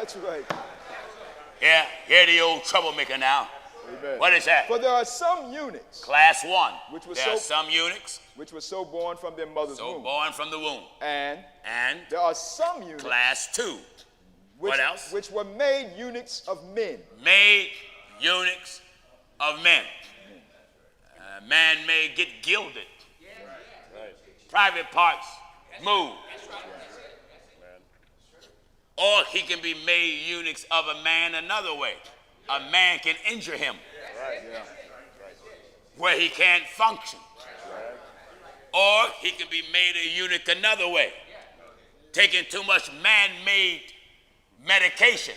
That's right. Yeah, here the old troublemaker now. Amen. What is that? For there are some eunuchs. Class 1. There are some eunuchs. Which were so born from their mother's womb. born from the womb. And there are some eunuchs. Class 2. What else? Which were made eunuchs of men. Made eunuchs of men. Man may get gilded. Right. Private parts move. Or he can be made eunuchs of a man another way. A man can injure him. Right. Yeah. Where he can't function. Or he can be made a eunuch another way. Taking too much man-made medication.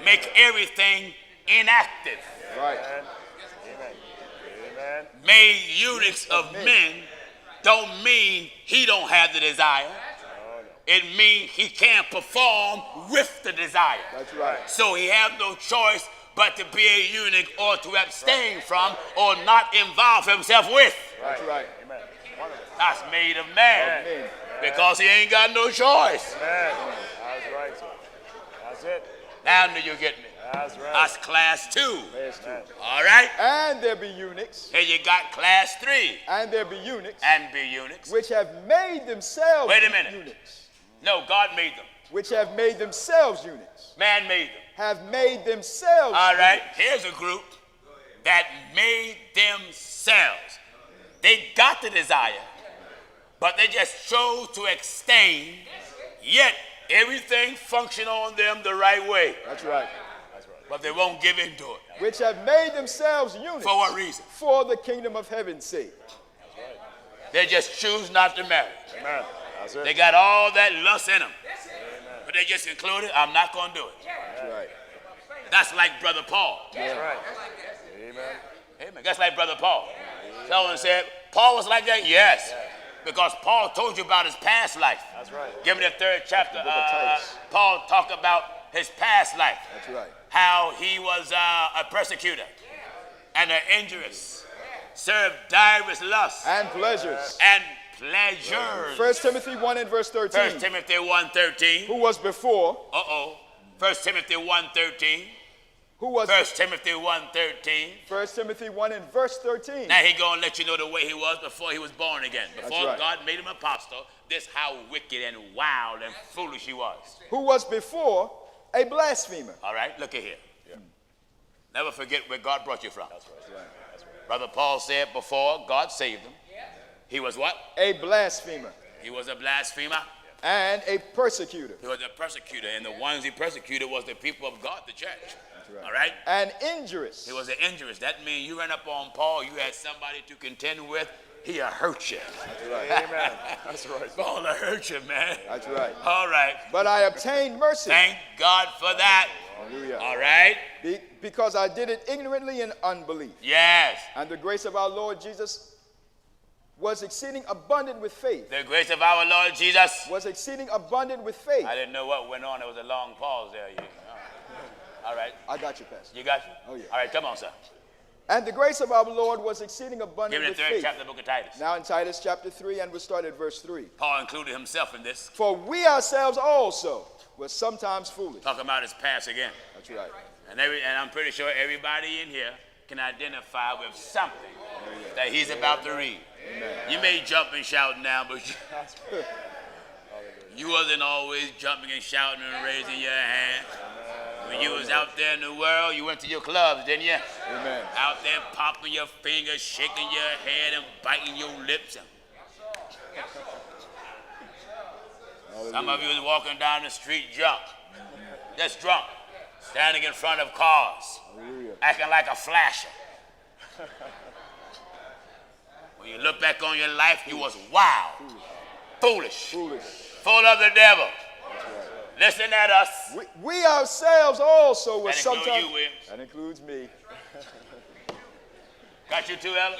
Make everything inactive. Right. Amen. Made eunuchs of men don't mean he don't have the desire. It means he can't perform with the desire. That's right. So he has no choice but to be a eunuch or to abstain from or not involve himself with. That's right. Amen. That's made of man. Because he ain't got no choice. Amen. That's right, sir. That's it. Now do you get me? That's right. That's class 2. Class 2. All right? And there be eunuchs. Here you got class 3. And there be eunuchs. And be eunuchs. Which have made themselves Wait a minute. eunuchs. No, God made them. Which have made themselves eunuchs. Man made them. Have made themselves All right. eunuchs. Here's a group that made themselves. They got the desire, but they just chose to abstain, yet everything functioned on them the right way. That's right. But they won't give into it. Which have made themselves eunuchs. For what reason? For the kingdom of heaven's sake. They just choose not to marry. Amen. That's it. They got all that lust in them. Amen. But they just concluded, I'm not going to do it. That's right. That's like Brother Paul. That's right. Amen. Amen. That's like Brother Paul. Someone said, Paul was like that? Yes. Because Paul told you about his past life. That's right. Give me the 3rd chapter. Paul talked about his past life. That's right. How he was a persecutor and an injurious, served divers lusts and pleasures. And pleasures. 1 Timothy 1 and verse 13. 1 Timothy 1:13. Who was before. 1 Timothy 1:13. Who was 1 Timothy 1:13. 1 Timothy 1 and verse 13. Now he gonna let you know the way he was before he was born again. Before right. God made him apostle, this how wicked and wild and foolish he was. Who was before a blasphemer. All right, look at here. Yeah. Never forget where God brought you from. That's right. That's right. Brother Paul said before God saved him, he was what? A blasphemer. He was a blasphemer. And a persecutor. He was a persecutor, and the ones he persecuted was the people of God, the church. Right. All right? And injurious. He was an injurious. That means you ran up on Paul, you had somebody to contend with, he'll hurt you. That's right. Amen. That's right. Paul will hurt you, man. That's right. All right. But I obtained mercy. Thank God for that. Hallelujah. All right? Because I did it ignorantly in unbelief. Yes. And the grace of our Lord Jesus was exceeding abundant with faith. The grace of our Lord Jesus was exceeding abundant with faith. I didn't know what went on. There was a long pause there. All right. I got you, Pastor. You got you? Oh, yeah. All right, come on, sir. And the grace of our Lord was exceeding abundant with faith. Give me the 3rd chapter of the book of Titus. Now in Titus chapter 3, and we'll start at verse 3. Paul included himself in this. For we ourselves also were sometimes foolish. Talking about his past again. That's right. And I'm pretty sure everybody in here can identify with something that he's about to read. Amen. You may jump and shout now, but you wasn't always jumping and shouting and raising your hand. When you was out there in the world, you went to your clubs, didn't you? Amen. Out there popping your fingers, shaking your head, and biting your lips. Some of you was walking down the street drunk. Just drunk. Standing in front of cars. Hallelujah. Acting like a flasher. When you look back on your life, you was wild. Foolish. Full of the devil. Listen at us. We ourselves also were that sometimes. You, Williams. That includes me. Got you too, Ellen?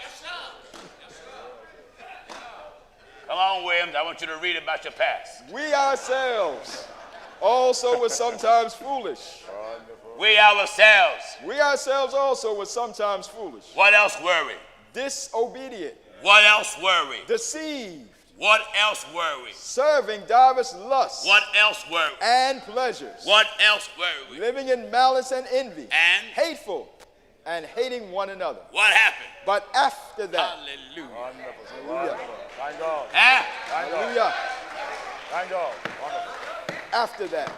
Come on, Williams. I want you to read about your past. We ourselves also were sometimes foolish. We ourselves. We ourselves also were sometimes foolish. What else were we? Disobedient. What else were we? Deceived. What else were we? Serving divers lusts What else were we? and pleasures. What else were we? Living in malice and envy. And Hateful and hating one another. what happened? But after that. Hallelujah. Wonderful. Hallelujah. Thank God. Huh? Thank God. Hallelujah. Thank God. Wonderful. After that.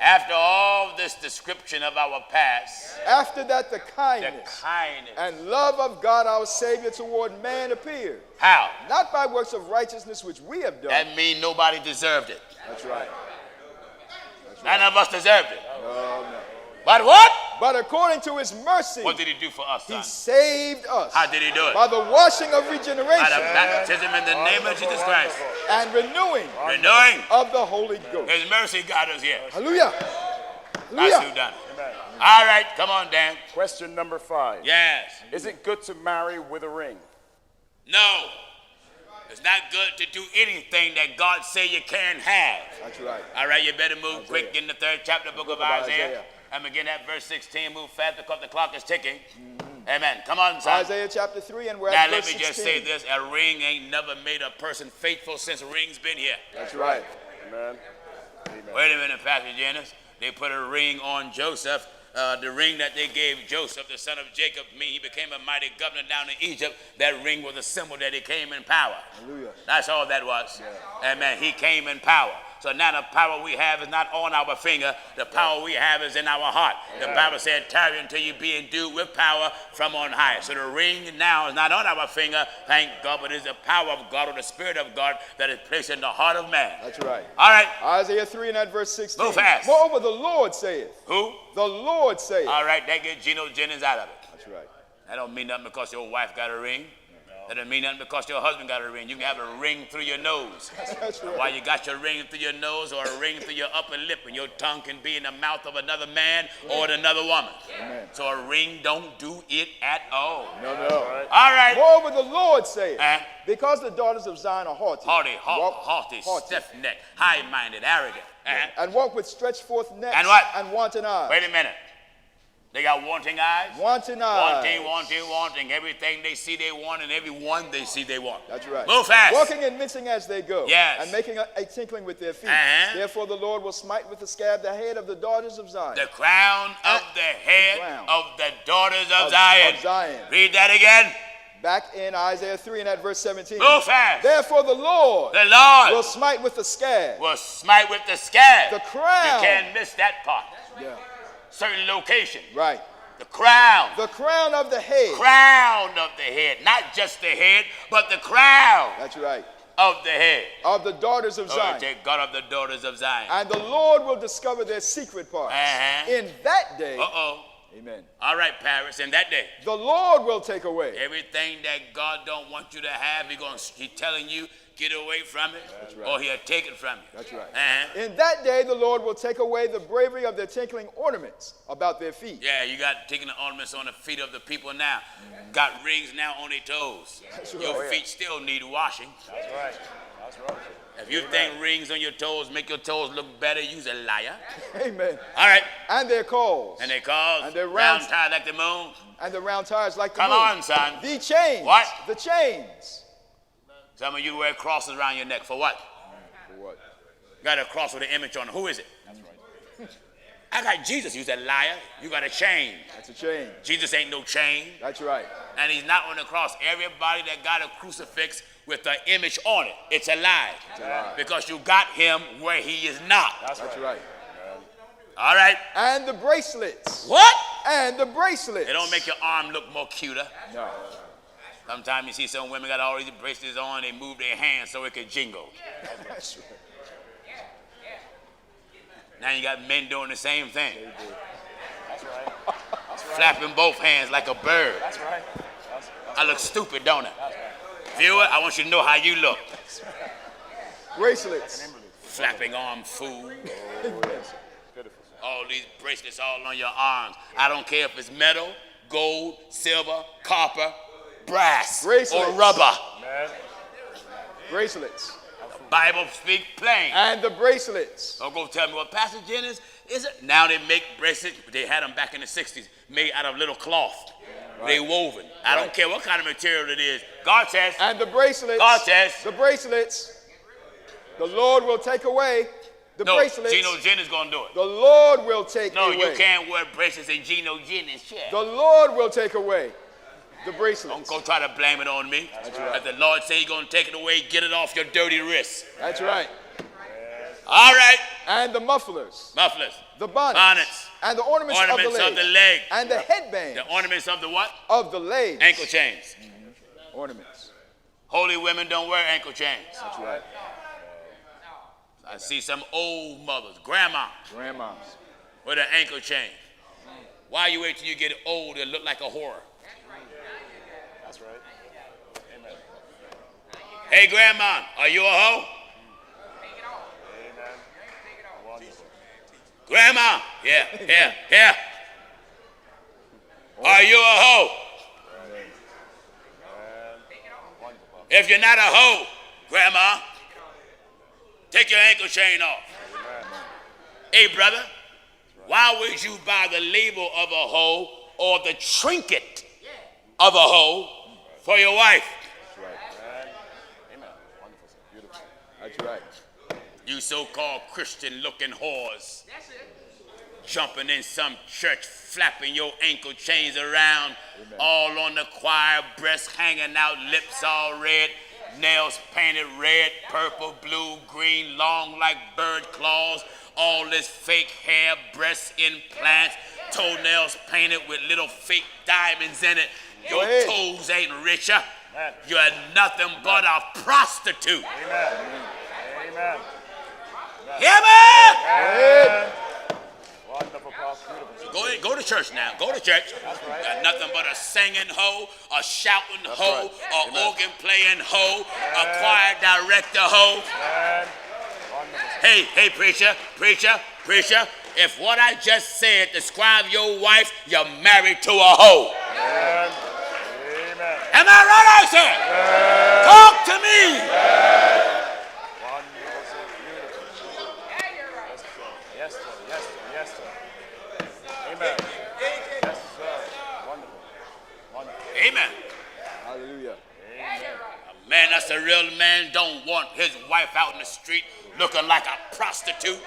After all this description of our past, After that, the the kindness kindness. and love of God our Savior toward man appeared. How? Not by works of righteousness which we have done. That means nobody deserved it. That's right. None of us deserved it. No. But what? But according to his mercy, What did he do for us, he son? saved us How did he do it? by the washing of By the regeneration baptism in the name of Jesus Christ. and renewing Renewing. of the Holy Ghost. His mercy got us here. Hallelujah. That's who Hallelujah. done it. Amen. All right, come on, Dan. Question number 5. Yes. Is it good to marry with a ring? No. It's not good to do anything that God say you can't have. That's right. All right, you better move quick in the 3rd chapter, book of Isaiah. Isaiah. And begin at verse 16. Move fast because the clock is ticking. Amen. Come on, son. Isaiah chapter 3 and we're Now at let verse me just 16. say this: a ring ain't never made a person faithful since rings been here. That's right. Amen. Amen. Wait a minute, Pastor Jennings. They put a ring on Joseph. The ring that they gave Joseph, the son of Jacob, he became a mighty governor down in Egypt. That ring was a symbol that he came in power. Hallelujah. That's all that was. Amen. He came in power. So now the power we have is not on our finger. The power we have is in our heart. The Bible said, tarry until you be endued with power from on high. So the ring now is not on our finger, thank God, but it is the power of God or the Spirit of God that is placed in the heart of man. That's right. All right. Isaiah 3 and at verse 16. Move fast. Moreover, the Lord saith. Who? The Lord saith. All right, that gets Gino Jennings out of it. That's right. That don't mean nothing because your wife got a ring. That don't mean nothing because your husband got a ring. You can have a ring through your nose. That's right. While you got your ring through your nose or a ring through your upper lip, and your tongue can be in the mouth of another man or in another woman. Amen. So a ring don't do it at all. No. All right. Moreover, the Lord saith. Uh, Because the daughters of Zion are haughty. haughty, stiff-necked, high-minded, arrogant. And walk with stretched forth necks. And what? And wanton eyes. Wait a minute. They got wanting eyes? Wanton eyes. Wanting. Everything they see they want, and everyone they see they want. That's right. Move fast. Walking and mincing as they go. Yes. And making a tinkling with their feet. Uh-huh. Therefore the Lord will smite with the scab the head of the daughters of Zion. The crown of the head crown of the daughters of Zion. Of Zion. Read that again. Back in Isaiah 3 and at verse 17. Move fast. Therefore the Lord The Lord will smite with the scab. will smite with the scab. The crown. You can't miss that part. Yeah. Certain location. Right. The crown. The crown of the head. Crown of the head. Not just the head, but the crown That's right. of the head. Of the daughters of Oh, Zion. take God of the daughters of Zion. And the Lord will discover their secret parts. Uh-huh. In that day. Uh-oh. Amen. All right, Paris, in that day, The Lord will take away. everything that God don't want you to have, He's telling you, get away from it, right. or He'll take it from you. That's right. Uh-huh. In that day, the Lord will take away the bravery of their tinkling ornaments about their feet. Yeah, you got taking the ornaments on the feet of the people now. Got rings now on their toes. That's Your right. feet still need washing. That's right. That's right. If you think rings on your toes make your toes look better, you's a liar. Amen. All right. And their calls. And they call And they're round round- tie like the moon. And the round tires like the Come moon. on, son. The chains. What? The chains. Some of you wear crosses around your neck. For what? For what? Got a cross with an image on it. Who is it? I got Jesus. You's a liar. You got a chain. That's a chain. Jesus ain't no chain. That's right. And he's not on the cross. Everybody that got a crucifix with the image on it, it's a lie. It's a lie. Because you got him where he is not. That's right. All right? And the bracelets. What? And the bracelets. It don't make your arm look more cuter. No. Sometimes you see some women got all these bracelets on, they move their hands so it can jingle. That's right. Now you got men doing the same thing. That's right. That's right. Flapping both hands like a bird. That's right. I look stupid, don't I? Viewer, I want you to know how you look. Bracelets. Flapping arm fool. Beautiful. All these bracelets all on your arms. I don't care if it's metal, gold, silver, copper, brass, Bracelets. or rubber. Man. Bracelets. Bible speak plain. And the bracelets. Don't go tell me what Pastor Jennings is it. Now they make bracelets, but they had them back in the 60s, made out of little cloth. They woven. I don't care what kind of material it is. God says. And the bracelets. God says. The bracelets. The Lord will take away the bracelets. Gino Jennings going to do it. The Lord will take away. No, you can't wear bracelets in Gino Jennings' chair. The Lord will take away the bracelets. Don't go try to blame it on me. That's right. If the Lord say he's going to take it away, get it off your dirty wrists. That's right. All right. And the mufflers. Mufflers. The bonnets. And the ornaments of the leg. And the headbands. The ornaments of the what? Of the legs. Ankle chains. Ornaments. Holy women don't wear ankle chains. That's right. I see some old mothers, grandmas. With an ankle chain. Why you wait till you get old and look like a whore? That's right. Amen. Hey, grandma, are you a hoe? Amen. Wonderful. Grandma, yeah. Are you a hoe? Wonderful. If you're not a hoe, grandma, take your ankle chain off. Amen. Hey, brother, why would you buy the label of a hoe or the trinket of a hoe for your wife? That's right. Amen. Wonderful. Beautiful. That's right. You so-called Christian-looking whores. That's it. Jumping in some church, flapping your ankle chains around, all on the choir, breasts hanging out, lips all red, nails painted red, purple, blue, green, long like bird claws, all this fake hair, breast implants, toenails painted with little fake diamonds in it. Your toes ain't richer. You're nothing but a prostitute. Amen. Amen. Hear me? Amen. Wonderful, beautiful. Go to church now. Go to church. That's right. Got nothing but a singing hoe, a shouting hoe, right. a organ playing hoe, a choir director hoe. Hey, preacher. If what I just said describe your wife, you're married to a hoe. Amen. Am I right, I said? Talk to me. Yes, sir. Amen. Yes, sir. Wonderful. Amen. Hallelujah. A man that's a real man don't want his wife out in the street looking like a prostitute.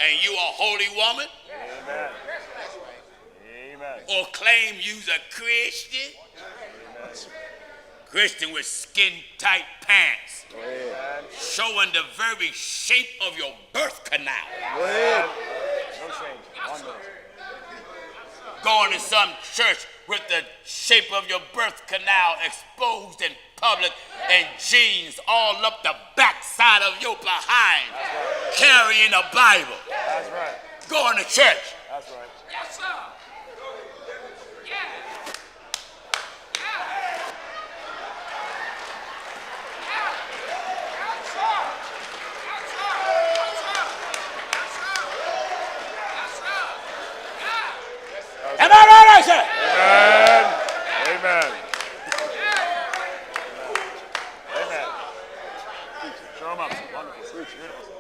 And you a holy woman? Amen. Amen. Or claim you's a Christian? Christian with skin-tight pants, showing the very shape of your birth canal. No change. 1 minute. Going to some church with the shape of your birth canal exposed in public and jeans all up the backside of your behind, carrying a Bible. That's right. Going to church. That's right. Yes, sir. Am I right, I said? Amen. Amen. Show them up. Wonderful. Beautiful.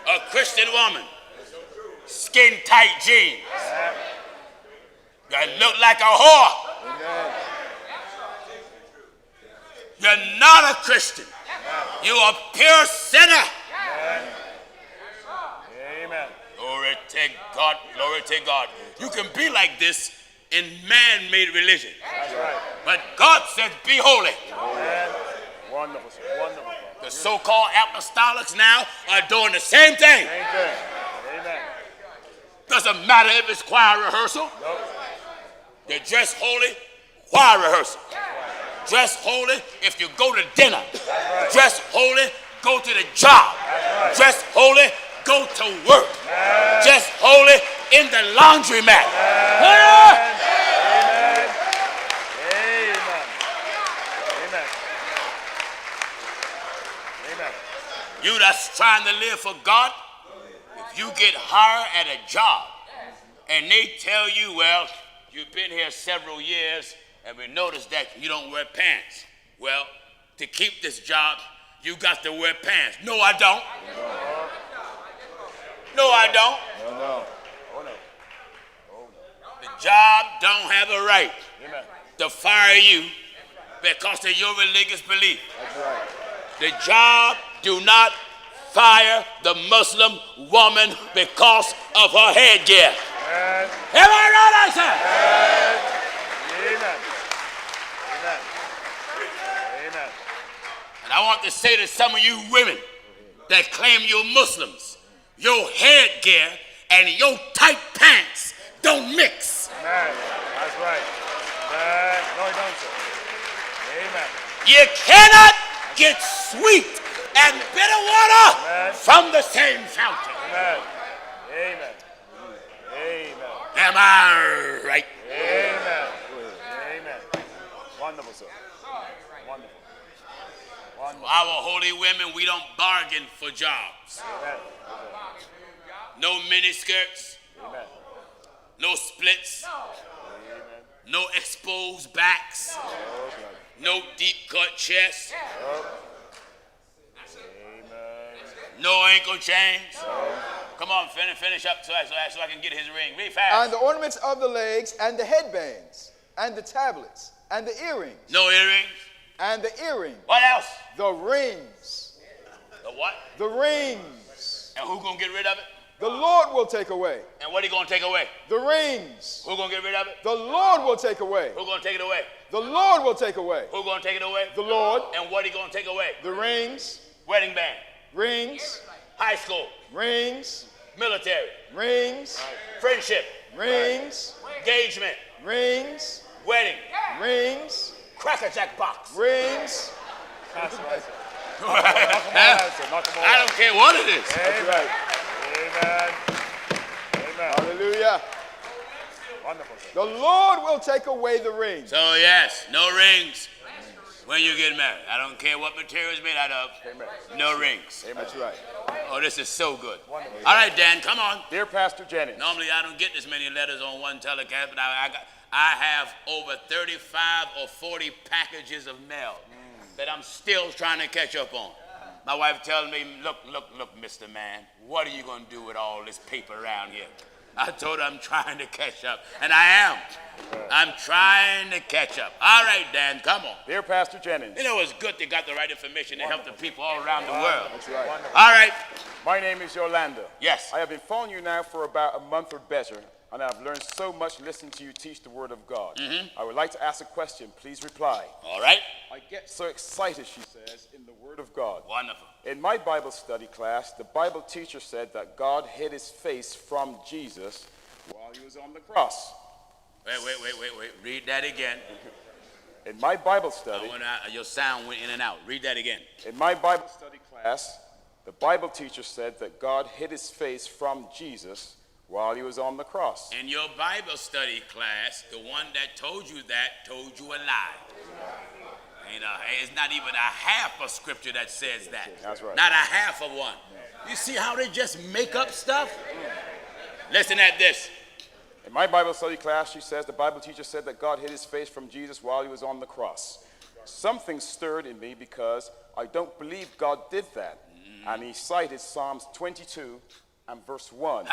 A Christian woman, skin-tight jeans, that look like a whore. You're not a Christian. You're a pure sinner. Amen. Glory to God, glory to God. You can be like this in man-made religion. That's right. But God says, be holy. Amen. Wonderful, sir. Wonderful. The so-called apostolics now are doing the same thing. Same thing. Amen. Doesn't matter if it's choir rehearsal. Nope. They dress holy, choir rehearsal. Dress holy if you go to dinner. Right. Dress holy, go to the job. Right. Dress holy, go to work. Dress holy in the laundromat. Amen. Amen. Amen. Amen. Amen. You that's trying to live for God, if you get hired at a job and they tell you, well, you've been here several years and we noticed that you don't wear pants. Well, to keep this job, you got to wear pants. No, I don't. No, I don't. No. Job don't have a right Amen. to fire you because of your religious belief. That's right. The job do not fire the Muslim woman because of her headgear. And Am I right, I said? amen. Amen. Amen. And I want to say to some of you women that claim you're Muslims, your headgear and your tight pants don't mix. Amen. That's right. No, you don't, sir. Amen. You cannot get sweet and bitter water Amen. from the same fountain. Amen. Amen. Amen. Am I right? Amen. Amen. Wonderful, sir. Wonderful. Wonderful. Our holy women, we don't bargain for jobs. Amen. No miniskirts, Amen. no splits, Amen. no exposed backs, no deep cut chests, Amen. no ankle chains. Come on, finish up so I can get his ring. Real fast. And the ornaments of the legs, and the headbands, and the tablets, and the earrings, No earrings. and the earrings, What else? the rings, The what? the rings. And who gonna get rid of it? The Lord will take away And what he gonna take away? the rings. Who gonna get rid of it? The Lord will take away. Who gonna take it away? The Lord will take away. Who gonna take it away? The Lord, And what he gonna take away? the rings, Wedding band, rings, high school, rings, military, rings, friendship, rings, engagement, rings, wedding, rings, cracker jack box. rings. That's right, sir. I Knock them all out. don't care what it is. That's right. Amen. Amen. Hallelujah. Wonderful, sir. The Lord will take away the rings. So yes, no rings when you get married. I don't care what material is made out of. Amen. No rings. That's right. Oh, this is so good. Wonderful. All right, Dan, come on. Dear Pastor Jennings, Normally I don't get this many letters on one telecast, but I have over 35 or 40 packages of mail that I'm still trying to catch up on. My wife tells me, look, Mr. Man, what are you going to do with all this paper around here? I told her I'm trying to catch up, and I am. I'm trying to catch up. All right, Dan, come on. dear Pastor Jennings, You know, it's good they got the right information to help the people all around the world. That's right. All right. my name is Yolanda. Yes. I have been following you now for about a month or better, and I've learned so much listening to you teach the Word of God. I would like to ask a question. Please reply. All right. I get so excited, she says, in the Word of God. Wonderful. In my Bible study class, the Bible teacher said that God hid his face from Jesus while he was on the cross. Wait. Read that again. In my Bible study, Your sound went in and out. Read that again. in my Bible study class, the Bible teacher said that God hid his face from Jesus while he was on the cross. In your Bible study class, the one that told you a lie. It's not even a half a scripture that says that. That's right. Not a half of one. You see how they just make up stuff? Listen at this. In my Bible study class, she says the Bible teacher said that God hid his face from Jesus while he was on the cross. Something stirred in me because I don't believe God did that. And he cited Psalms 22 and verse 1.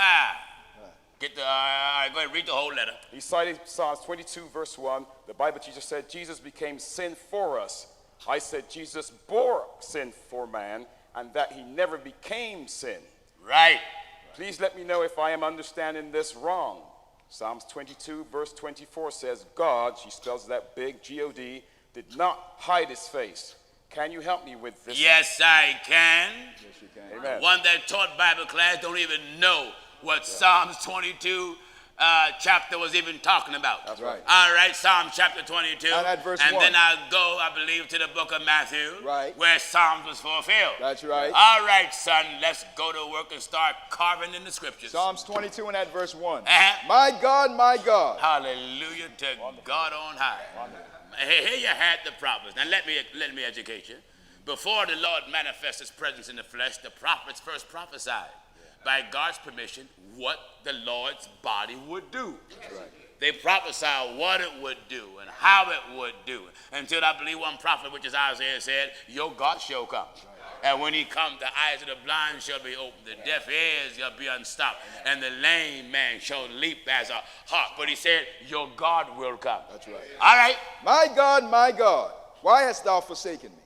Go ahead, read the whole letter. He cited Psalms 22 verse 1. The Bible teacher said Jesus became sin for us. I said Jesus bore sin for man and that he never became sin. Right. Please let me know if I am understanding this wrong. Psalms 22 verse 24 says God, she spells that big, G-O-D, did not hide his face. Can you help me with this? Yes, I can. Yes, you can. Amen. One that taught Bible class don't even know what Psalms 22 chapter was even talking about. That's right. All right, Psalm chapter 22. And at verse and 1. then I'll go, I believe, to the book of Matthew. Right. Where Psalms was fulfilled. That's right. All right, son, let's go to work and start carving in the scriptures. Psalms 22 and at verse 1. Uh-huh. My God, Hallelujah to God on high. Here you had the prophets. Now let me educate you. Before the Lord manifests his presence in the flesh, the prophets first prophesied by God's permission what the Lord's body would do. Right. They prophesied what it would do and how it would do. Until I believe one prophet, which is Isaiah, said, your God shall come. And when he comes, the eyes of the blind shall be opened, the deaf ears shall be unstopped, and the lame man shall leap as a hart. But he said, your God will come. That's right. All right. My God, why hast thou forsaken me?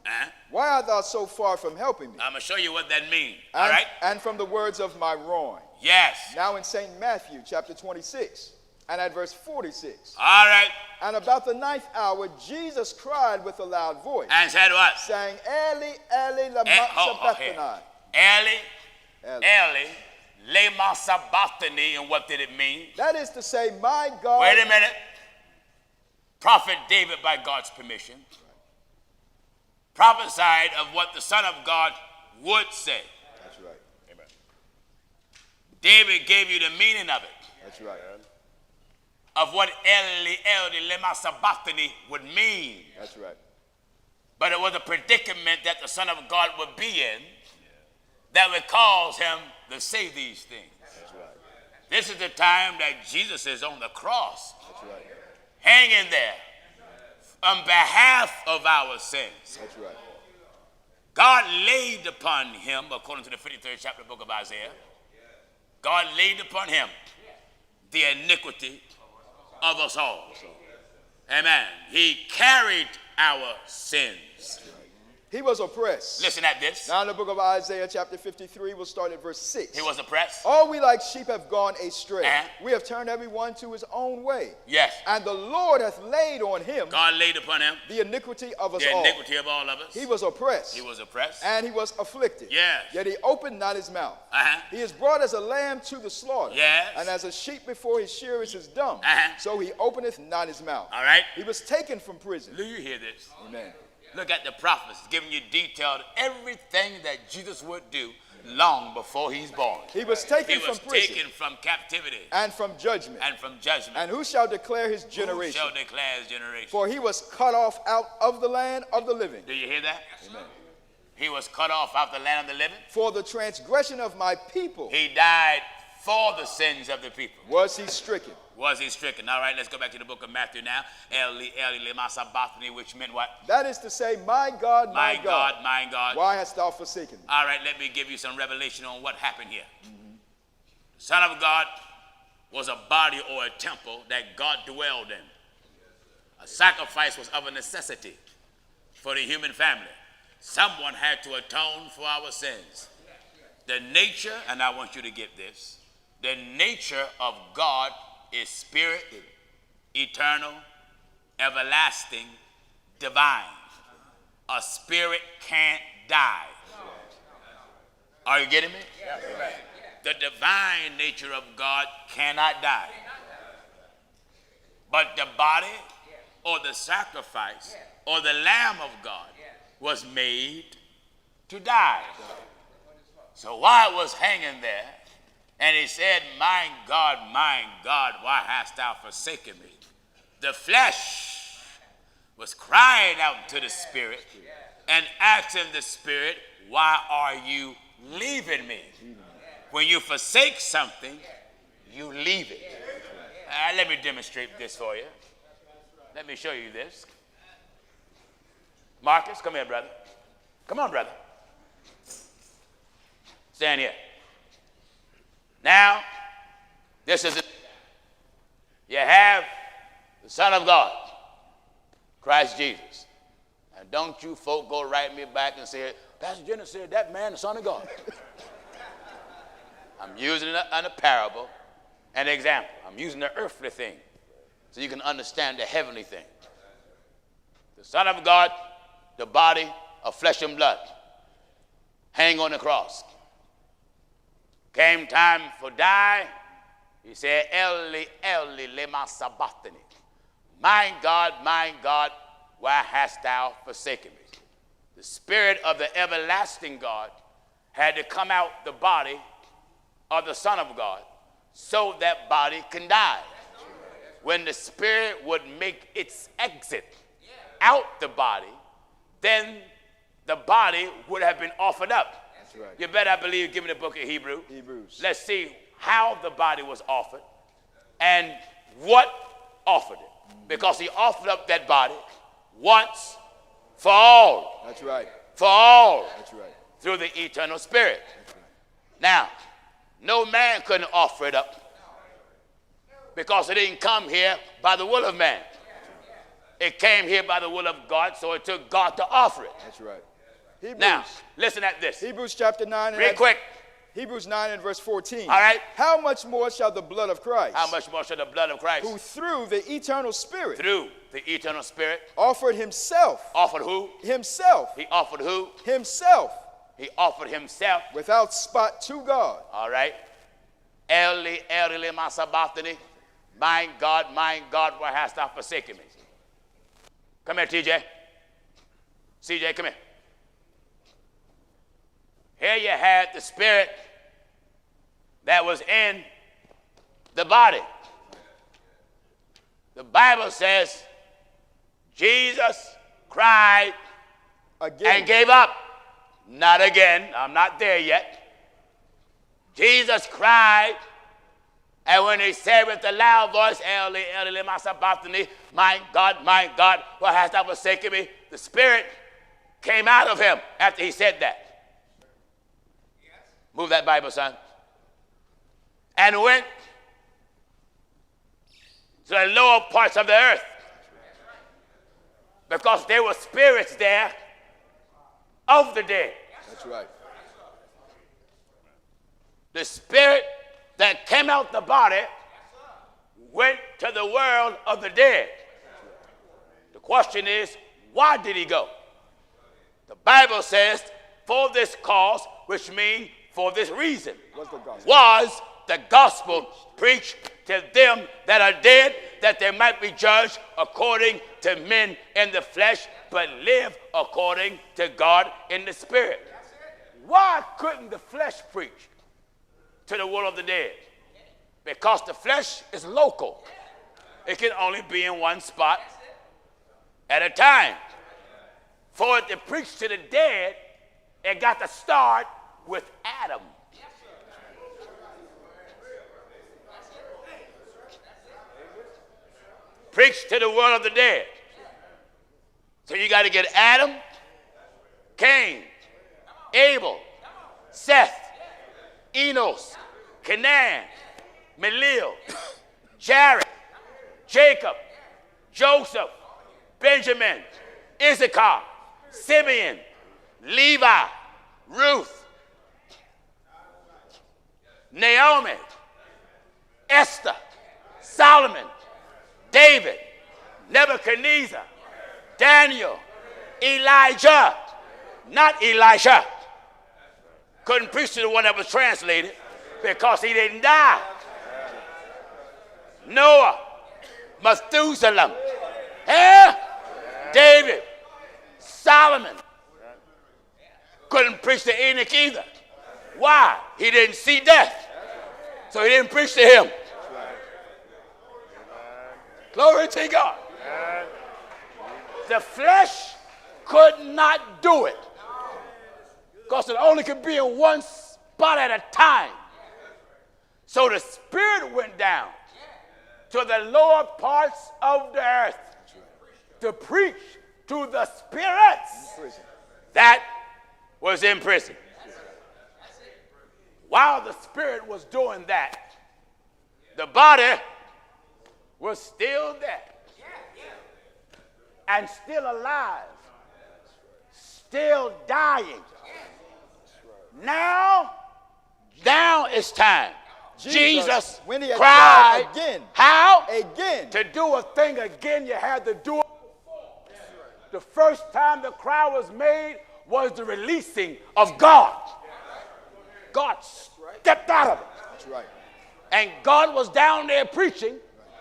Why art thou so far from helping me? I'm going to show you what that means. All right. And from the words of my ruin. Yes. Now in St. Matthew, chapter 26, and at verse 46. All right. And about the 9th hour, Jesus cried with a loud voice. And said what? Saying, Eli, Eli, lama sabachthani. Eli, lama sabachthani. And what did it mean? That is to say, my God. Wait a minute. Prophet David, by God's permission, prophesied of what the Son of God would say. That's right. Amen. David gave you the meaning of it. That's right. Of what Eli, lema sabachthani would mean. That's right. But it was a predicament that the Son of God would be in that would cause him to say these things. That's right. This is the time that Jesus is on the cross. That's right. Hanging there on behalf of our sins. That's right. God laid upon him, according to the 53rd chapter of the book of Isaiah, God laid upon him the iniquity of us all. Amen. He carried our sins. He was oppressed. Listen at this. Now in the book of Isaiah chapter 53, we'll start at verse 6. He was oppressed. All we like sheep have gone astray. Uh-huh. We have turned every one to his own way. Yes. And the Lord hath laid on him God laid upon him the iniquity of us the all. iniquity of all of us. He was oppressed. He was oppressed. And he was afflicted. Yes. Yet he opened not his mouth. Uh-huh. He is brought as a lamb to the slaughter. Yes. And as a sheep before his shearers is dumb. Uh-huh. So he openeth not his mouth. All right. He was taken from prison. Do you hear this? Amen. Look at the prophets giving you detailed everything that Jesus would do long before he's born. He was taken He was from prison. taken from captivity And from judgment. and from judgment. And who shall declare his Who generation? shall declare his generation? For he was cut off out of the land of the living. Do you hear that? Amen. He was cut off out the land of the living. For the transgression of my people He died for the sins of the people. was he stricken. Was he stricken? All right, let's go back to the book of Matthew now. Eli, lema sabachthani, which meant what? That is to say, my God, My God, my God. why hast thou forsaken me? All right, let me give you some revelation on what happened here. The Son of God was a body or a temple that God dwelled in. A sacrifice was of a necessity for the human family. Someone had to atone for our sins. The nature, and I want you to get this, the nature of God is spirit, eternal, everlasting, divine. A spirit can't die. Are you getting me? The divine nature of God cannot die. But the body or the sacrifice or the Lamb of God was made to die. So while it was hanging there, and he said, my God, why hast thou forsaken me? The flesh was crying out to the spirit and asking the spirit, why are you leaving me? When you forsake something, you leave it. Let me demonstrate this for you. Let me show you this. Marcus, come here, brother. Come on, brother. Stand here. Now, this is it. You have the Son of God, Christ Jesus. And don't you folk go write me back and say, Pastor Jennings said that man, the Son of God. I'm using it in a parable, an example. I'm using the earthly thing so you can understand the heavenly thing. The Son of God, the body of flesh and blood, hang on the cross. Came time for die. He said, Eli, Eli, lema sabachthani. My God, why hast thou forsaken me? The spirit of the everlasting God had to come out the body of the Son of God so that body can die. When the spirit would make its exit out the body, then the body would have been offered up. Right. You better believe, give me the book of Hebrews. Let's see how the body was offered and what offered it. Because he offered up that body once for all. That's right. For all. That's right. through the eternal Spirit. Now, no man couldn't offer it up because it didn't come here by the will of man. It came here by the will of God, so it took God to offer it. That's right. Hebrews, now, listen at this. Hebrews chapter 9. Real quick. Hebrews 9 and verse 14. All right. How much more shall the blood of Christ, how much more shall the blood of Christ, who through the eternal Spirit, offered himself, offered who? Himself. He offered who? Himself. He offered himself without spot to God. All right. Eli, Eli, lema sabachthani. My God, why hast thou forsaken me? Come here, TJ. CJ, come here. Here you had the Spirit that was in the body. The Bible says Jesus cried again and gave up. Not again. I'm not there yet. Jesus cried, and when he said with a loud voice, Eli, Eli, lema sabachthani, my God, why hast thou forsaken me? The Spirit came out of him after he said that. Move that Bible, son. And went to the lower parts of the earth, because there were spirits there of the dead. That's right. The spirit that came out the body went to the world of the dead. The question is, why did he go? The Bible says, for this cause, which means for this reason, was the gospel preached to them that are dead, that they might be judged according to men in the flesh, but live according to God in the Spirit. Why couldn't the flesh preach to the world of the dead? Because the flesh is local. It can only be in one spot at a time. For it to preach to the dead, it got to start with Adam. Preach to the world of the dead. So you got to get Adam, Cain, Abel, Seth, Enos, Canaan, Melil, Jared, Jacob, Joseph, Benjamin, Issachar, Simeon, Levi, Ruth, Naomi, Esther, Solomon, David, Nebuchadnezzar, Daniel, Elijah, not Elisha. Couldn't preach to the one that was translated because he didn't die. Noah, Methuselah, David, Solomon. Couldn't preach to Enoch either. Why? He didn't see death. So he didn't preach to him. Glory to God. The flesh could not do it because it only could be in one spot at a time. So the Spirit went down to the lower parts of the earth to preach to the spirits that was in prison. While the Spirit was doing that, the body was still there and still alive, still dying. Now it's time. Jesus when he had cried again. How? Again. To do a thing again, you had to do it before. The first time the cry was made was the releasing of God. God stepped out of it. That's right. And God was down there preaching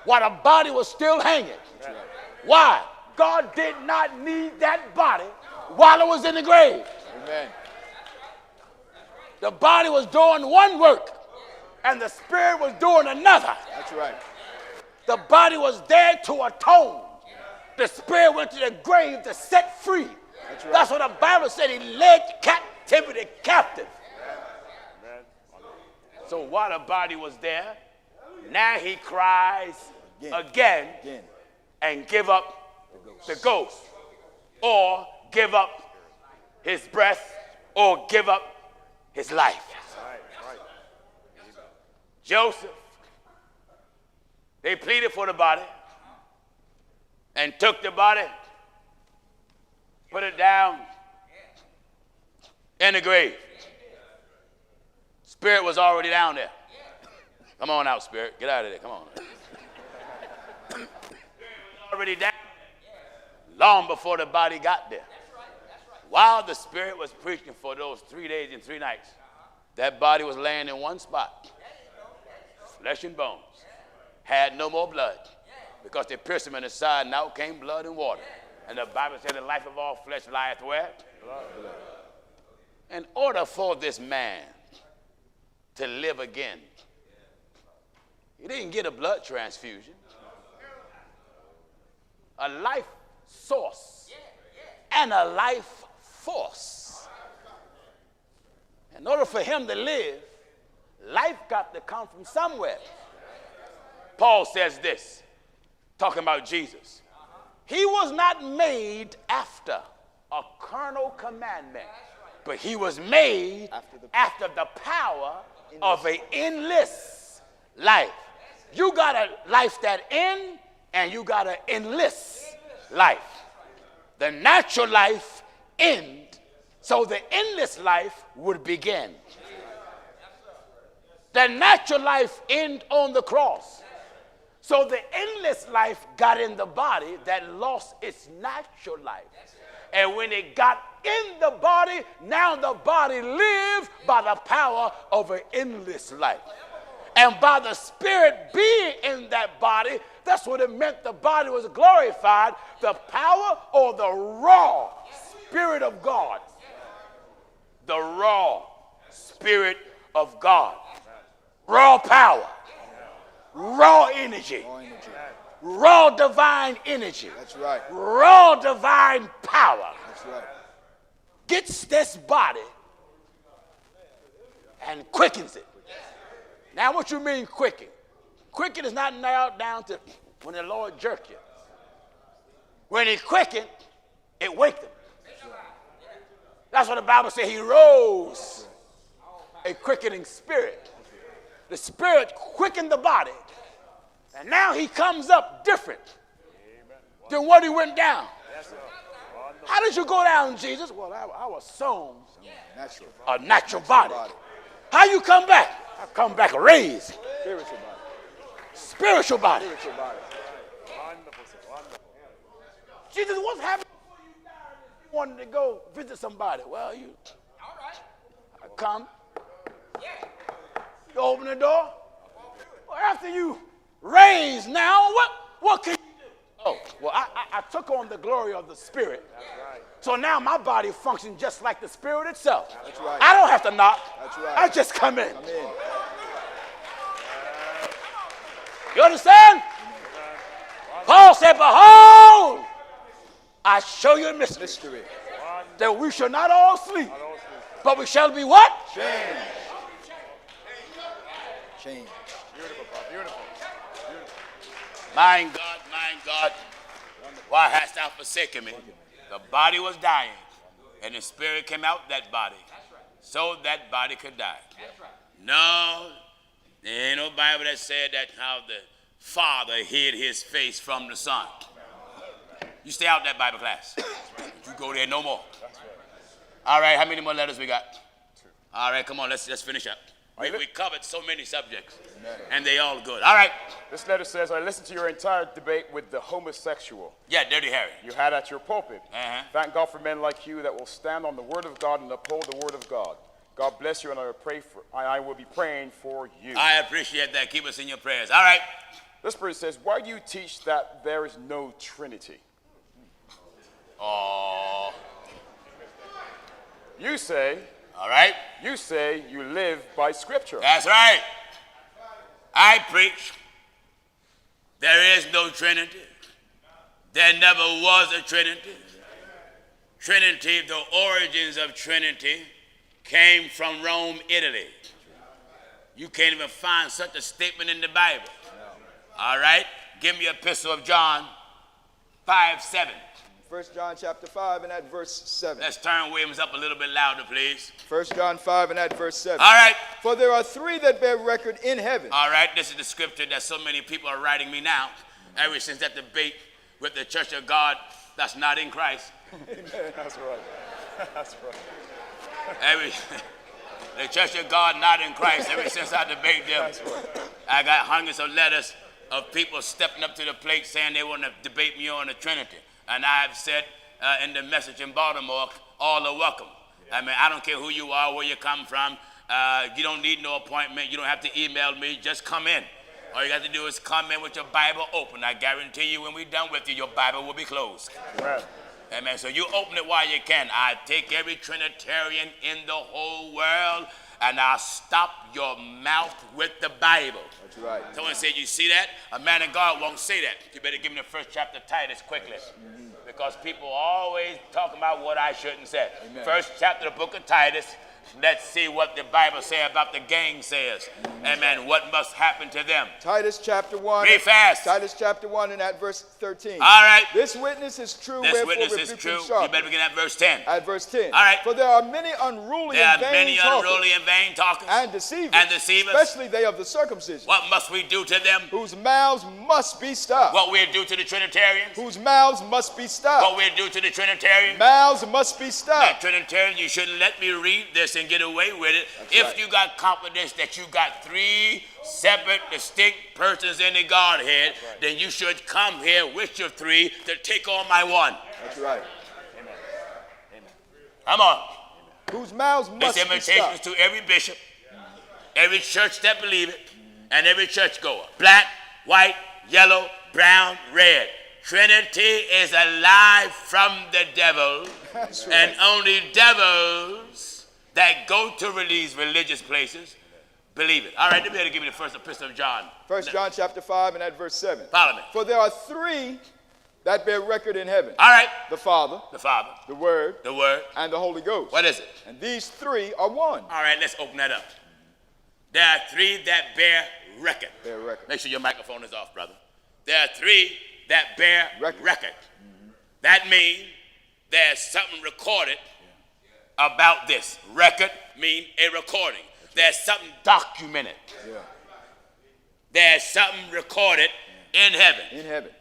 while the body was still hanging. Right. Why? God did not need that body while it was in the grave. Amen. The body was doing one work and the Spirit was doing another. That's right. The body was there to atone. The Spirit went to the grave to set free. That's right. That's what the Bible said. He led captivity captive. So while the body was there, now he cries again and give up the ghost, or give up his breath, or give up his life. Right. Joseph, they pleaded for the body and took the body, put it down in the grave. Spirit was already down there. Come on out, Spirit. Get out of there. Come on. Already down long before the body got there. While the Spirit was preaching for those 3 days and 3 nights, that body was laying in one spot. Flesh and bones. Had no more blood. Because they pierced him in the side, and out came blood and water. And the Bible said the life of all flesh lieth where? Blood. In order for this man to live again, he didn't get a blood transfusion. A life source and a life force. In order for him to live, life got to come from somewhere. Paul says this, talking about Jesus. He was not made after a carnal commandment, but he was made after the power of an endless life. You got a life that end, and you got an endless life. The natural life end, so the endless life would begin. The natural life end on the cross. So the endless life got in the body that lost its natural life. And when it got in the body, now the body lived by the power of an endless life. And by the Spirit being in that body, that's what it meant the body was glorified. The power or the raw Spirit of God. The raw Spirit of God. Raw power. Raw energy. Raw divine energy. That's right. Raw divine power. That's right. Gets this body and quickens it. Now, what you mean quicken? Quicken is not narrowed down to when the Lord jerked you. When he quickened, it waked him. That's what the Bible says. He rose a quickening spirit. The Spirit quickened the body. And now he comes up different than what he went down. How did you go down, Jesus? Well, I was sown a natural body. How you come back? I come back raised. Spiritual body. Jesus, what's happening before you died? You wanted to go visit somebody. Well, I come. You open the door. Well, after you raised now, what can you do? Oh, well, I took on the glory of the Spirit. That's right. So now my body functions just like the Spirit itself. That's right. I don't have to knock. That's right. I just come in. You understand? Paul said, behold, I show you a mystery. That we shall not all sleep, but we shall be what? Change. Beautiful. My God, why hast thou forsaken me? The body was dying, and the Spirit came out that body, so that body could die. No, there ain't no Bible that said that how the Father hid his face from the Son. You stay out that Bible class. You go there no more. All right, how many more letters we got? All right, come on, let's finish up. We covered so many subjects, and they all good. All right. This letter says, I listened to your entire debate with the homosexual. Yeah, Dirty Harry. You had at your pulpit. Thank God for men like you that will stand on the word of God and uphold the word of God. God bless you, and I will be praying for you. I appreciate that. Keep us in your prayers. All right. This person says, why do you teach that there is no Trinity? Oh. You say... All right. You say you live by Scripture. That's right. I preach there is no Trinity. There never was a Trinity. Trinity, the origins of Trinity, came from Rome, Italy. You can't even find such a statement in the Bible. All right. Give me an epistle of John 5:7. 1 John chapter 5 and at verse 7. Let's turn Williams up a little bit louder, please. 1 John 5 and at verse 7. All right. For there are three that bear record in heaven. All right, this is the scripture that so many people are writing me now. Ever since that debate with the Church of God that's not in Christ. Amen. That's right. That's right. The Church of God not in Christ, ever since I debate them, Right. I got hundreds of letters of people stepping up to the plate saying they want to debate me on the Trinity. And I've said in the message in Baltimore, all are welcome. I mean, I don't care who you are, where you come from. You don't need no appointment. You don't have to email me. Just come in. All you got to do is come in with your Bible open. I guarantee you when we're done with you, your Bible will be closed. Right. Amen. So you open it while you can. I take every Trinitarian in the whole world and I'll stop your mouth with the Bible. That's right. Someone said, you see that? A man of God won't say that. You better give me the first chapter of Titus quickly. Because people always talk about what I shouldn't say. Amen. First chapter of the book of Titus. Let's see what the Bible says about the gainsayers. Amen. What must happen to them? Titus chapter 1. Read fast. Titus chapter 1 and at verse 13. All right. This witness is true. This wherefore witness is rebuke true. him You sharply. better begin at verse 10. At verse 10. All right. For there are many unruly There and are vain many talkers, unruly and vain talkers and deceivers, and deceivers. especially they of the circumcision, What must we do to them? whose mouths must be stopped. What we do to the Trinitarians? Whose mouths must be stopped. What we do to the Trinitarians? Mouths must be Now, stopped. Trinitarian, you shouldn't let me read this and get away with it. That's If right. you got confidence that you got three separate, distinct persons in the Godhead, then you should come here with your three to take on my one. That's right. Come on. Whose mouths must It's be invitations stopped. to every bishop, every church that believe it, and every churchgoer. Black, white, yellow, brown, red. Trinity is a lie from the devil, That's right. and only devils that go to these religious places believe it. All right, let me give you the first epistle of John. 1 John chapter 5 and at verse 7. Follow me. For there are three that bear record in heaven. All right, The Father, the Father, the Word, the Word. and the Holy Ghost. What is it? And these three are one. All right, let's open that up. There are three that bear record. Bear record. Make sure your microphone is off, brother. There are three that bear Record. record. That means there's something recorded about this. Record means a recording. There's something documented. Yeah. There's something recorded in heaven. In heaven.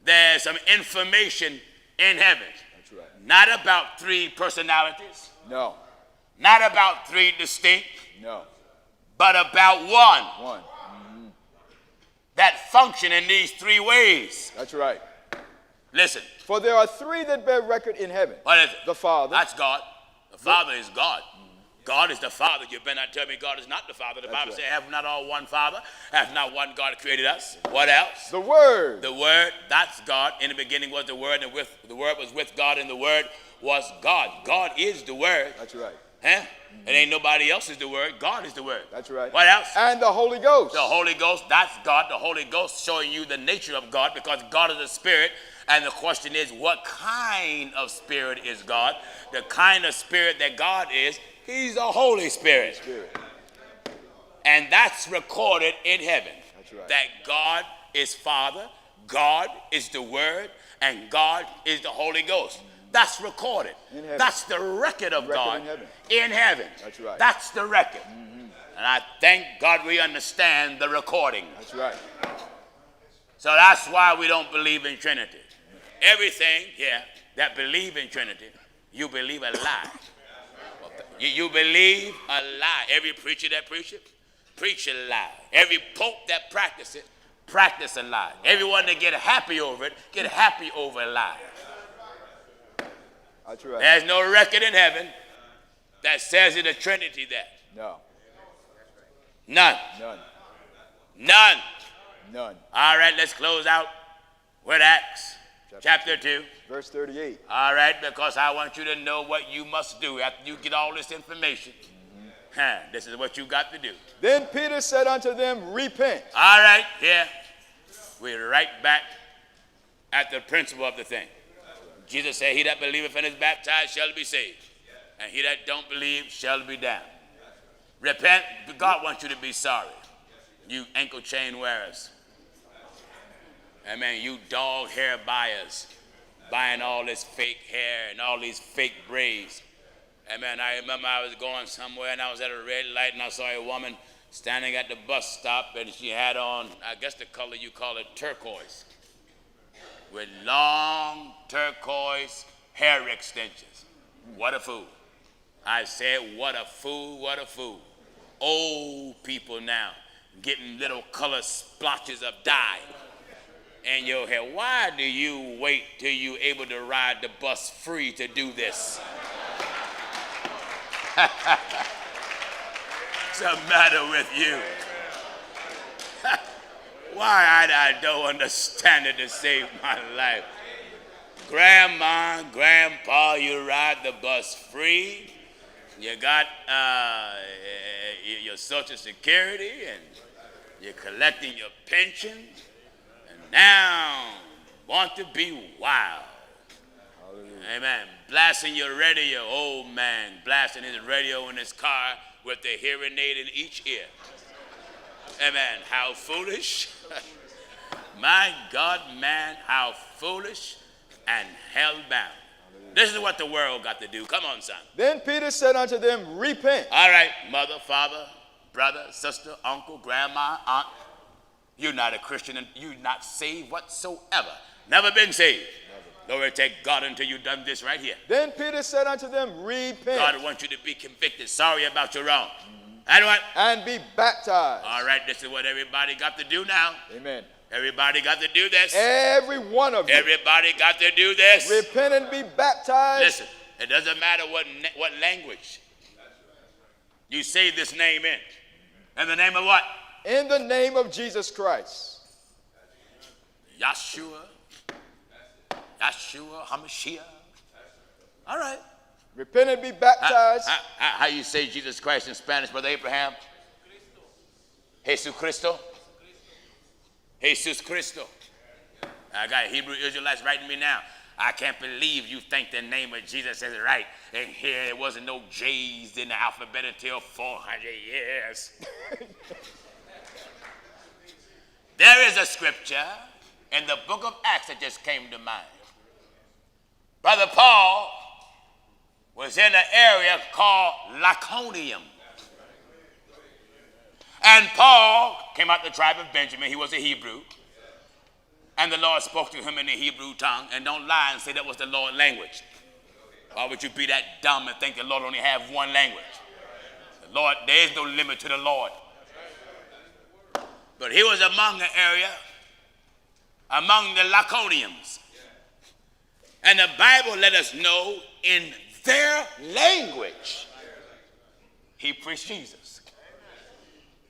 There's some information in heaven. That's right. Not about three personalities, No. not about three distinct, No. but about one One. that function in these three ways. That's right. Listen, For there are three that bear record in heaven. what is it? The Father. That's God. The Father is God. God is the Father. You better not tell me God is not the Father. The That's Bible right. says, have not all one Father? Have not one God created us? What else? The Word. The Word, that's God. In the beginning was the Word, and the Word was with God, and the Word was God. God is the Word. That's right. Huh? It ain't nobody else is the Word. God is the Word. That's right. What else? And the Holy Ghost. The Holy Ghost, that's God. The Holy Ghost showing you the nature of God, because God is a spirit. And the question is, what kind of spirit is God? The kind of spirit that God is, he's the Holy Spirit. Spirit. And that's recorded in heaven. That's right. That God is Father, God is the Word, and God is the Holy Ghost. That's recorded. In heaven. That's the record of Record God in heaven. in heaven. That's right. That's the record. And I thank God we understand the recording. That's right. So that's why we don't believe in Trinity. Everything here that believe in Trinity, you believe a lie. You believe a lie. Every preacher that preach it, preach a lie. Every pope that practice it, practice a lie. Everyone that get happy over it, get happy over a lie. That's right. There's no record in heaven that says in the Trinity that. No. None. None. None. None. All right, let's close out with Acts chapter 2. Verse 38. All right, because I want you to know what you must do after you get all this information. This is what you got to do. Then Peter said unto them, Repent. All right, here. We're right back at the principle of the thing. Jesus said, he that believeth and is baptized shall be saved. And he that don't believe shall be damned. Repent. God wants you to be sorry. You ankle chain wearers. Amen. You dog hair buyers. buying all this fake hair and all these fake braids. And man, I remember I was going somewhere and I was at a red light and I saw a woman standing at the bus stop and she had on, I guess the color you call it turquoise, with long turquoise hair extensions. What a fool. I said, what a fool, what a fool. Old people now getting little color splotches of dye in your hair. Why do you wait till you're able to ride the bus free to do this? What's the matter with you? Why I don't understand it to save my life. Grandma, grandpa, you ride the bus free. You got your Social Security and you're collecting your pension. And now want to be wild. Hallelujah. Amen. Blasting your radio, old man, blasting his radio in his car with the hearing aid in each ear. Amen. How foolish. My God, man, how foolish and hell-bound. This is what the world got to do. Come on, son. Then Peter said unto them, repent. All right, mother, father, brother, sister, uncle, grandma, aunt. You're not a Christian and you're not saved whatsoever. Never been saved. Glory to God until you've done this right here. Then Peter said unto them, repent. God wants you to be convicted. Sorry about your wrong. And what? And be baptized. All right, this is what everybody got to do now. Amen. Everybody got to do this. Every one of you. Everybody got to do this. Repent and be baptized. Listen, it doesn't matter what language you say this name in. In the name of what? In the name of Jesus Christ. Yeshua, HaMashiach. All right. Repent and be baptized. How you say Jesus Christ in Spanish, Brother Abraham? Jesus Cristo. Jesus Cristo. I got Hebrew Israelites writing me now. I can't believe you think the name of Jesus is right. And here there wasn't no J's in the alphabet until 400 years. There is a scripture in the book of Acts that just came to mind. Brother Paul was in an area called Lycaonium. And Paul came out the tribe of Benjamin. He was a Hebrew. And the Lord spoke to him in the Hebrew tongue. And don't lie and say that was the Lord language. Why would you be that dumb and think the Lord only have one language? The Lord, there is no limit to the Lord. But he was among the area, among the Lycaonians. And the Bible let us know in their language, he preached Jesus.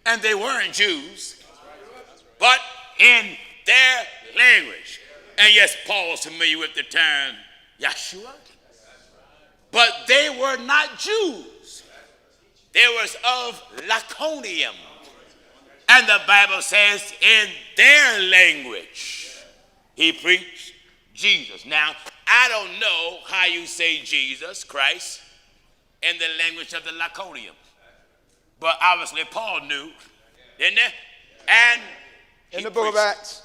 And they weren't Jews, but in their language. And yes, Paul was familiar with the term Yeshua, but they were not Jews. They was of Lycaonium. And the Bible says in their language, he preached Jesus. Now, I don't know how you say Jesus Christ in the language of the Lycaonium. But obviously Paul knew, didn't he? And in the book of Acts.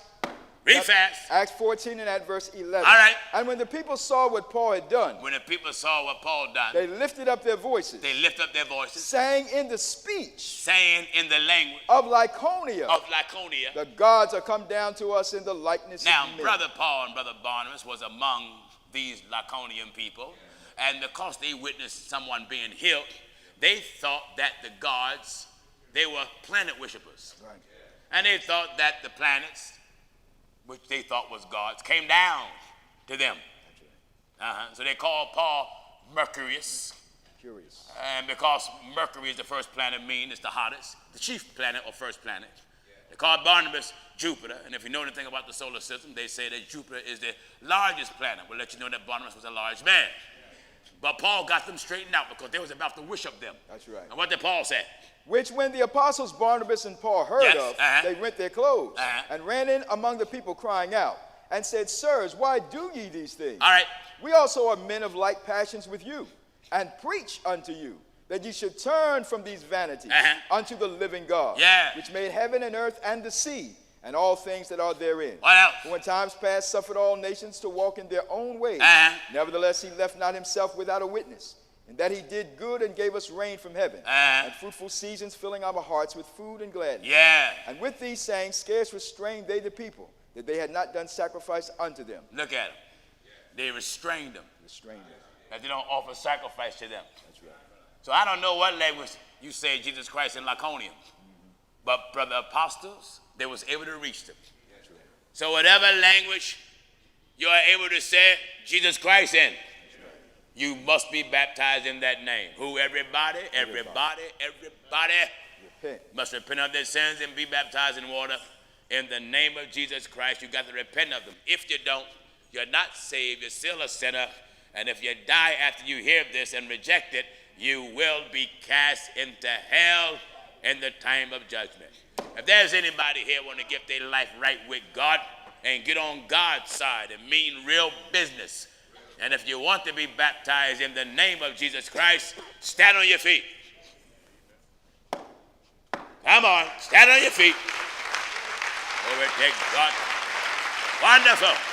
Read fast. Acts 14 and at verse 11. All right. And when the people saw what Paul had done, When the people saw what Paul done, they lifted up their voices, they lift up their voices, saying in the speech saying in the language of Lycaonia, Lycaonia. the gods are come down to us in the likeness Now, of men. Brother Paul and Brother Barnabas was among these Lycaonian people, and because they witnessed someone being healed, they thought that the gods, they were planet worshipers. Right. And they thought that the planets, which they thought was gods, came down to them. So they called Paul Mercurius. Curious. And because Mercury is the first planet, mean it's the hottest, the chief planet or first planet. They called Barnabas Jupiter. And if you know anything about the solar system, they say that Jupiter is the largest planet. We'll let you know that Barnabas was a large man. But Paul got them straightened out because they was about to worship them. That's right. And what did Paul say? Which when the apostles Barnabas and Paul heard of, they rent their clothes and ran in among the people crying out and said, Sirs, why do ye these things? All right. We also are men of like passions with you and preach unto you that ye should turn from these vanities unto the living God, which made heaven and earth and the sea and all things that are therein. What else? Who in times past suffered all nations to walk in their own ways. Nevertheless, he left not himself without a witness, in that he did good and gave us rain from heaven, and fruitful seasons, filling our hearts with food and gladness. Yeah. And with these sayings scarce restrained they the people, that they had not done sacrifice unto them. Look at them. They restrained them. Restrained them. That they don't offer sacrifice to them. That's right. So I don't know what language you say Jesus Christ in Lycaonia, but brother apostles, they was able to reach them. Right. So whatever language you are able to say Jesus Christ in, you must be baptized in that name. Who? Everybody repent. Must repent of their sins and be baptized in water in the name of Jesus Christ. You got to repent of them. If you don't, you're not saved. You're still a sinner. And if you die after you hear this and reject it, you will be cast into hell in the time of judgment. If there's anybody here want to get their life right with God and get on God's side and mean real business, and if you want to be baptized in the name of Jesus Christ, stand on your feet. Come on, stand on your feet. Glory to God. Wonderful.